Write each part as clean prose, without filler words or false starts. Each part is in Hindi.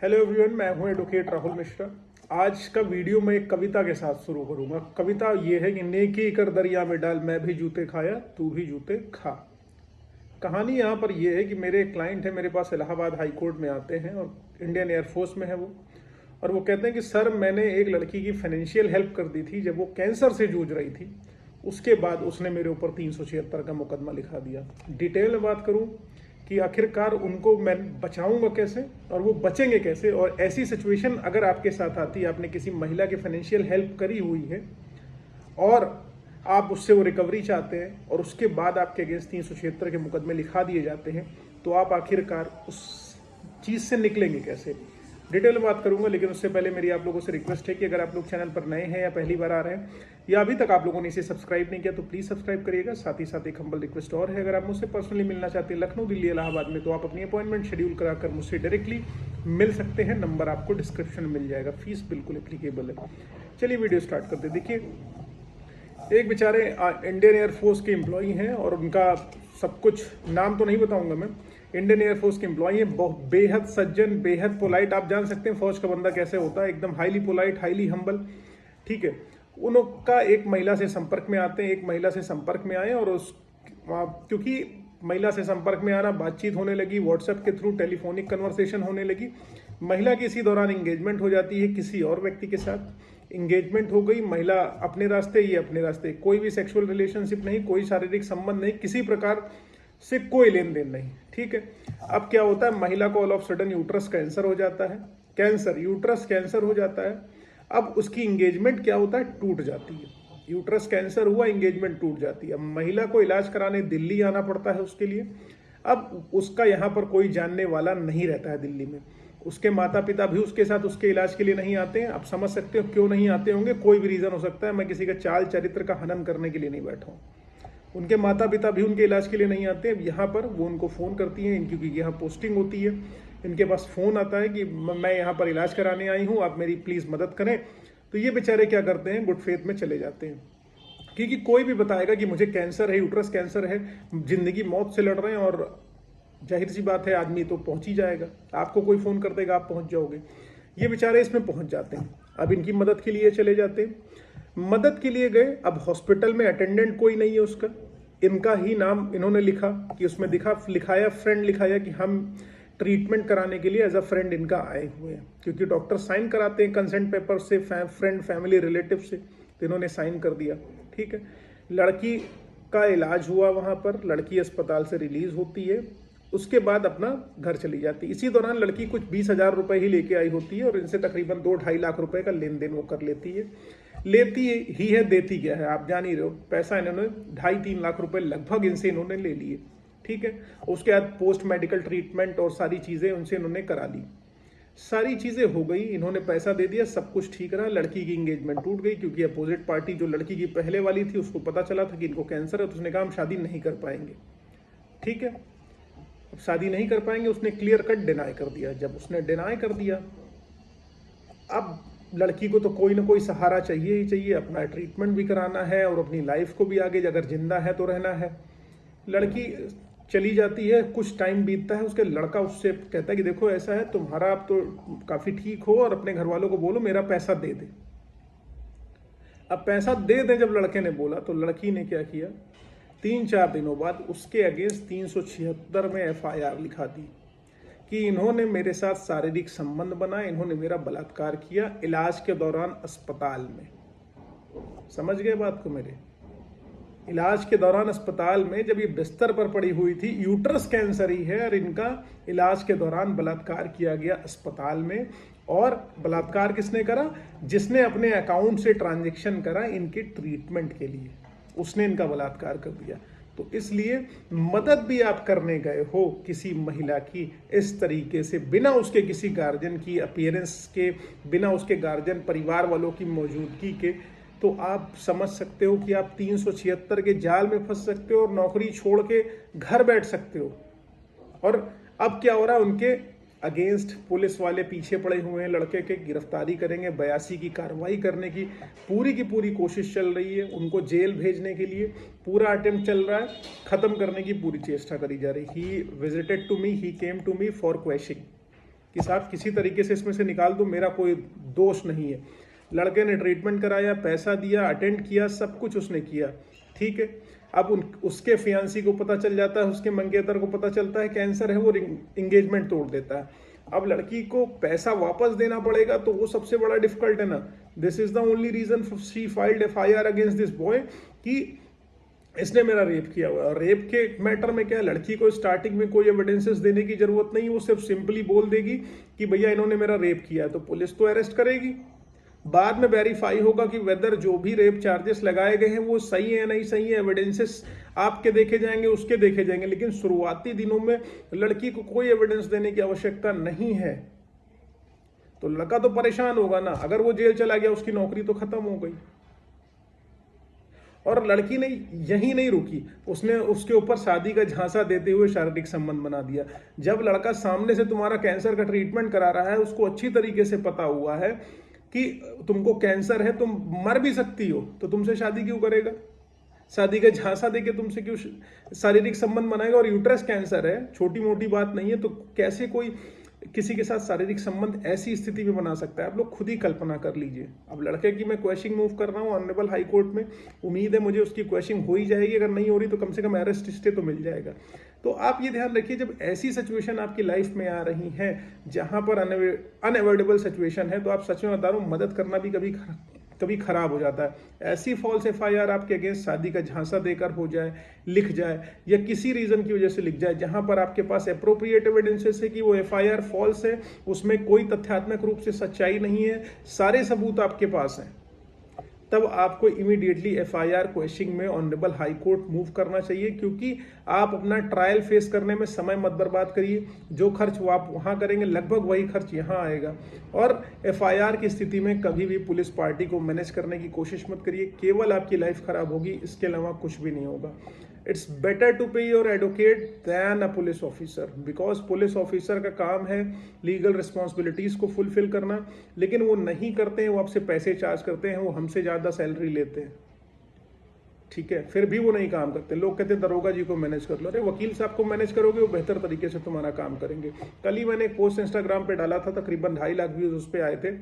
हेलो एवरीवन, मैं हूं एडवोकेट राहुल मिश्रा। आज का वीडियो मैं एक कविता के साथ शुरू करूंगा। कविता ये है कि नेकी कर दरिया में डाल, मैं भी जूते खाया तू भी जूते खा। कहानी यहाँ पर यह है कि मेरे एक क्लाइंट है, मेरे पास इलाहाबाद हाई कोर्ट में आते हैं और इंडियन एयरफोर्स में है वो। और वो कहते हैं कि सर, मैंने एक लड़की की फाइनेंशियल हेल्प कर दी थी जब वो कैंसर से जूझ रही थी। उसके बाद उसने मेरे ऊपर 376 का मुकदमा लिखा दिया। डिटेल में बात करूं कि आखिरकार उनको मैं बचाऊंगा कैसे और वो बचेंगे कैसे, और ऐसी सिचुएशन अगर आपके साथ आती है, आपने किसी महिला की फाइनेंशियल हेल्प करी हुई है और आप उससे वो रिकवरी चाहते हैं और उसके बाद आपके अगेंस्ट 376 के मुकदमे लिखा दिए जाते हैं, तो आप आखिरकार उस चीज़ से निकलेंगे कैसे, डिटेल में बात करूंगा। लेकिन उससे पहले मेरी आप लोगों से रिक्वेस्ट है कि अगर आप लोग चैनल पर नए हैं या पहली बार आ रहे हैं या अभी तक आप लोगों ने इसे सब्सक्राइब नहीं किया तो प्लीज़ सब्सक्राइब करिएगा। साथ ही साथ एक हम्बल रिक्वेस्ट और है, अगर आप मुझसे पर्सनली मिलना चाहते हैं लखनऊ, दिल्ली, इलाहाबाद में, तो आप अपनी अपॉइंटमेंट शेड्यूल कराकर मुझसे डायरेक्टली मिल सकते हैं। नंबर आपको डिस्क्रिप्शन में मिल जाएगा। फीस बिल्कुल एप्लीकेबल है। चलिए वीडियो स्टार्ट करते हैं। देखिए, एक बेचारे इंडियन एयरफोर्स के एम्प्लॉई हैं और उनका सब कुछ नाम तो नहीं बताऊंगा मैं। इंडियन एयरफोर्स के एम्प्लॉई हैं, बहुत बेहद सज्जन, बेहद पोलाइट। आप जान सकते हैं फौज का बंदा कैसे होता है, एकदम हाईली पोलाइट, हाईली हम्बल। ठीक है, उनका एक महिला से संपर्क में आते हैं, एक महिला से संपर्क में आए और क्योंकि महिला से संपर्क में आना, बातचीत होने लगी, व्हाट्सएप के थ्रू टेलीफोनिक कन्वर्सेशन होने लगी। महिला की इसी दौरान इंगेजमेंट हो जाती है किसी और व्यक्ति के साथ। इंगेजमेंट हो गई, महिला अपने रास्ते, ये अपने रास्ते, कोई भी सेक्सुअल रिलेशनशिप नहीं, कोई शारीरिक संबंध नहीं, किसी प्रकार से कोई लेन देन नहीं। ठीक है, अब क्या होता है, महिला को all of sudden uterus cancer हो जाता है। यूट्रस कैंसर हो जाता है। अब उसकी इंगेजमेंट क्या होता है, टूट जाती है। यूट्रस कैंसर हुआ, इंगेजमेंट टूट जाती है। अब महिला को इलाज कराने दिल्ली आना पड़ता है उसके लिए। अब उसका यहाँ पर कोई जानने वाला नहीं रहता है दिल्ली में। उसके माता पिता भी उसके साथ उसके इलाज के लिए नहीं आते हैं। आप समझ सकते हो क्यों नहीं आते होंगे, कोई भी रीज़न हो सकता है। मैं किसी का चाल चरित्र का हनन करने के लिए नहीं बैठा हूँ। उनके माता पिता भी उनके इलाज के लिए नहीं आते। यहाँ पर वो उनको फ़ोन करती हैं, क्योंकि यहाँ पोस्टिंग होती है, इनके पास फ़ोन आता है कि मैं यहाँ पर इलाज कराने आई हूँ, आप मेरी प्लीज़ मदद करें। तो ये बेचारे क्या करते हैं, गुड फेथ में चले जाते हैं, क्योंकि कोई भी बताएगा कि मुझे कैंसर है, यूट्रस कैंसर है, ज़िंदगी मौत से लड़ रहे हैं, और जाहिर सी बात है आदमी तो पहुँच ही जाएगा। आपको कोई फ़ोन कर देगा, आप पहुँच जाओगे। ये बेचारे इसमें पहुँच जाते हैं। अब इनकी मदद के लिए चले जाते हैं, मदद के लिए गए। अब हॉस्पिटल में अटेंडेंट कोई नहीं है उसका, इनका ही नाम इन्होंने लिखा कि उसमें लिखाया फ्रेंड, लिखाया कि हम ट्रीटमेंट कराने के लिए एज अ फ्रेंड इनका आए हुए हैं, क्योंकि डॉक्टर साइन कराते हैं कंसेंट पेपर से, फ्रेंड, फैमिली, रिलेटिव से। तो इन्होंने साइन कर दिया। ठीक है, लड़की का इलाज हुआ वहाँ पर, लड़की अस्पताल से रिलीज होती है, उसके बाद अपना घर चली जाती है। इसी दौरान लड़की कुछ 20,000 रुपये ही लेके आई होती है और इनसे तकरीबन 2-2.5 लाख रुपए का लेन देन वो कर लेती है। लेती ही है, देती क्या है, आप जान ही रहे हो। पैसा इन्होंने 2.5-3 लाख रुपए लगभग इनसे इन्होंने ले लिए। ठीक है, उसके बाद पोस्ट मेडिकल ट्रीटमेंट और सारी चीज़ें उनसे इन्होंने करा ली। सारी चीज़ें हो गई, इन्होंने पैसा दे दिया, सब कुछ ठीक रहा। लड़की की इंगेजमेंट टूट गई, क्योंकि अपोजिट पार्टी जो लड़की की पहले वाली थी उसको पता चला था कि इनको कैंसर है, तो उसने कहा हम शादी नहीं कर पाएंगे। ठीक है, अब शादी नहीं कर पाएंगे, उसने क्लियर कट डिनाई कर दिया। जब उसने डिनाई कर दिया, अब लड़की को तो कोई ना कोई सहारा चाहिए ही चाहिए, अपना ट्रीटमेंट भी कराना है और अपनी लाइफ को भी आगे, अगर जिंदा है तो रहना है। लड़की चली जाती है, कुछ टाइम बीतता है, उसके लड़का उससे कहता है कि देखो ऐसा है, तुम्हारा अब तो काफ़ी ठीक हो और अपने घर वालों को बोलो मेरा पैसा दे दे। अब पैसा दे दे जब लड़के ने बोला, तो लड़की ने क्या किया, 3-4 दिनों बाद उसके अगेंस्ट 376 में FIR लिखा दी कि इन्होंने मेरे साथ शारीरिक संबंध बनाए, इन्होंने मेरा बलात्कार किया इलाज के दौरान अस्पताल में। समझ गए बात को मेरे? इलाज के दौरान अस्पताल में, जब ये बिस्तर पर पड़ी हुई थी, यूट्रस कैंसर ही है और इनका इलाज के दौरान बलात्कार किया गया अस्पताल में। और बलात्कार किसने करा, जिसने अपने अकाउंट से ट्रांजैक्शन करा इनके ट्रीटमेंट के लिए, उसने इनका बलात्कार कर दिया। तो इसलिए मदद भी आप करने गए हो किसी महिला की इस तरीके से, बिना उसके किसी गार्जियन की अपीयरेंस के, बिना उसके गार्जियन परिवार वालों की मौजूदगी के, तो आप समझ सकते हो कि आप 376 के जाल में फंस सकते हो और नौकरी छोड़ के घर बैठ सकते हो। और अब क्या हो रहा है, उनके अगेंस्ट पुलिस वाले पीछे पड़े हुए हैं, लड़के के गिरफ्तारी करेंगे, 82 की कार्रवाई करने की पूरी कोशिश चल रही है, उनको जेल भेजने के लिए पूरा अटेम्प्ट चल रहा है, खत्म करने की पूरी चेष्टा करी जा रही। He visited to me, he came to me for questioning. कि साहब किसी तरीके से इसमें से निकाल दो, मेरा कोई दोष नहीं है। लड़के ने ट्रीटमेंट कराया, पैसा दिया, अटेंड किया, सब कुछ उसने किया, ठीक है। अब उसके फियांसी को पता चल जाता है, उसके मंगेतर को पता चलता है कैंसर है, वो इंगेजमेंट तोड़ देता है। अब लड़की को पैसा वापस देना पड़ेगा, तो वो सबसे बड़ा डिफिकल्ट है ना। This is the only reason she filed FIR against this boy कि इसने मेरा रेप किया हुआ है। और रेप के मैटर में क्या है, लड़की को स्टार्टिंग में कोई एविडेंसेस देने की जरूरत नहीं, वो सिर्फ सिंपली बोल देगी कि भैया इन्होंने मेरा रेप किया है, तो पुलिस तो अरेस्ट करेगी। बाद में वेरीफाई होगा कि वेदर जो भी रेप चार्जेस लगाए गए हैं वो सही है नहीं सही है, एविडेंसेस आपके देखे जाएंगे, उसके देखे जाएंगे। लेकिन शुरुआती दिनों में लड़की को कोई एविडेंस देने की आवश्यकता नहीं है, तो लड़का तो परेशान होगा ना। अगर वो जेल चला गया, उसकी नौकरी तो खत्म हो गई। और लड़की ने यही नहीं रुकी, उसने उसके ऊपर शादी का झांसा देते हुए शारीरिक संबंध बना दिया। जब लड़का सामने से तुम्हारा कैंसर का ट्रीटमेंट करा रहा है, उसको अच्छी तरीके से पता हुआ है कि तुमको कैंसर है, तुम मर भी सकती हो, तो तुमसे शादी क्यों करेगा? शादी का झांसा देके तुमसे क्यों शारीरिक संबंध बनाएगा? और यूट्रस कैंसर है, छोटी मोटी बात नहीं है, तो कैसे कोई किसी के साथ शारीरिक संबंध ऐसी स्थिति में बना सकता है? आप लोग खुद ही कल्पना कर लीजिए। अब लड़के की मैं क्वेश्चन मूव कर रहा हूँ ऑनरेबल हाई कोर्ट में, उम्मीद है मुझे उसकी क्वेश्चन हो ही जाएगी, अगर नहीं हो रही तो कम से कम अरेस्ट स्टे तो मिल जाएगा। तो आप ये ध्यान रखिए, जब ऐसी सिचुएशन आपकी लाइफ में आ रही है जहां पर अनअवॉइडेबल सिचुएशन है, तो आप सच में बता रहा हूँ, मदद करना भी कभी खराब हो जाता है। ऐसी फॉल्स FIR आपके अगेंस्ट शादी का झांसा देकर हो जाए, लिख जाए, या किसी रीजन की वजह से लिख जाए जहां पर आपके पास एप्रोप्रिएट एविडेंसेस है कि वो FIR फॉल्स है, उसमें कोई तथ्यात्मक रूप से सच्चाई नहीं है, सारे सबूत आपके पास हैं, तब आपको इमीडिएटली FIR क्वेश्चनिंग में ऑनरेबल हाई कोर्ट मूव करना चाहिए। क्योंकि आप अपना ट्रायल फेस करने में समय मत बर्बाद करिए। जो खर्च वो आप वहां करेंगे, लगभग वही खर्च यहाँ आएगा। और FIR की स्थिति में कभी भी पुलिस पार्टी को मैनेज करने की कोशिश मत करिए, केवल आपकी लाइफ खराब होगी, इसके अलावा कुछ भी नहीं होगा। इट्स बेटर टू पे your advocate then a police officer, because police officer का काम है लीगल रिस्पॉन्सिबिलिटीज को फुलफिल करना, लेकिन वो नहीं करते हैं, वो आपसे पैसे चार्ज करते हैं, वो हमसे ज़्यादा सैलरी लेते हैं, ठीक है, फिर भी वो नहीं काम करते। लोग कहते हैं दरोगा जी को मैनेज कर लो, अरे वकील साहब को मैनेज करोगे, वो बेहतर तरीके से तुम्हारा काम करेंगे। कल ही मैंने एक पोस्ट इंस्टाग्राम पे डाला था, तकरीबन 2.5 लाख व्यूज उस पर आए थे,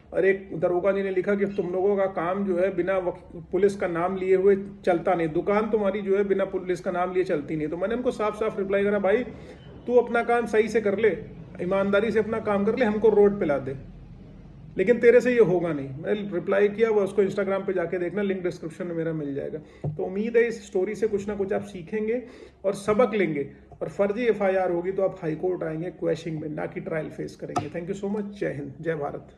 और एक दरोगा जी ने लिखा कि तुम लोगों का काम जो है बिना पुलिस का नाम लिए हुए चलता नहीं, दुकान तुम्हारी जो है बिना पुलिस का नाम लिए चलती नहीं। तो मैंने उनको साफ साफ रिप्लाई करा, भाई तू अपना काम सही से कर ले, ईमानदारी से अपना काम कर ले, हमको रोड पे ला दे, लेकिन तेरे से ये होगा नहीं। मैंने रिप्लाई किया, वो उसको इंस्टाग्राम पे जाके देखना, लिंक डिस्क्रिप्शन में मेरा मिल जाएगा। तो उम्मीद है इस स्टोरी से कुछ ना कुछ आप सीखेंगे और सबक लेंगे, और फर्जी FIR होगी तो आप हाई कोर्ट आएंगे क्वेश्चनिंग में, ना कि ट्रायल फेस करेंगे। Thank you so much. जय हिंद, जय भारत।